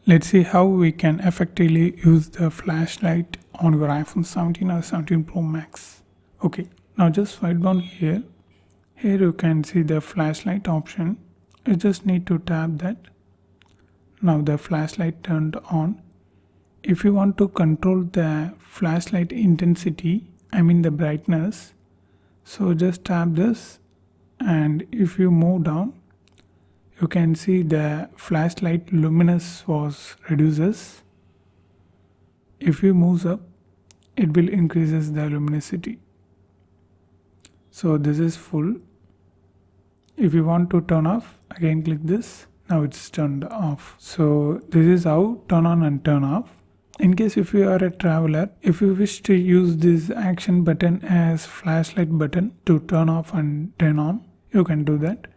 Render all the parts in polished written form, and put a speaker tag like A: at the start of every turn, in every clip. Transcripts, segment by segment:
A: Let's see how we can effectively use the flashlight on your iPhone 17 or 17 Pro Max. Okay, now just swipe down here. Here you can see the flashlight option. You just need to tap that. Now the flashlight turned on. If you want to control the flashlight intensity, I mean the brightness, so just tap this, and if you move down, you can see the flashlight luminous was reduces. If you move up, it will increases the luminosity. So this is full. If you want to turn off, again click this. Now it's turned off. So this is how turn on and turn off. In case if you are a traveler, if you wish to use this action button as flashlight button to turn off and turn on, you can do that.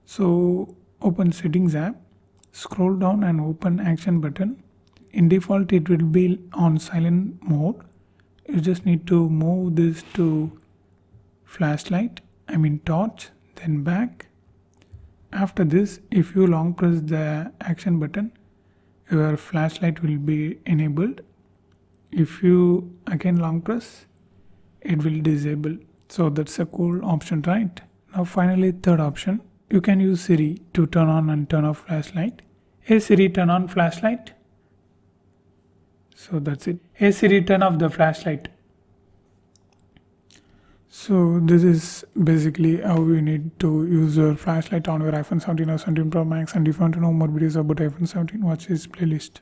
A: So open settings app, scroll down and open action button. In default it will be on silent mode. You just need to move this to flashlight, I mean torch, then back. After this, if you long press the action button, your flashlight will be enabled. If you again long press, it will disable. So that's a cool option, right? Now finally, third option, you can use Siri to turn on and turn off flashlight. Hey Siri, turn on flashlight. So that's it. Hey Siri, turn off the flashlight. So this is basically how you need to use your flashlight on your iPhone 17 or 17 Pro Max. And if you want to know more videos about iPhone 17, watch this playlist.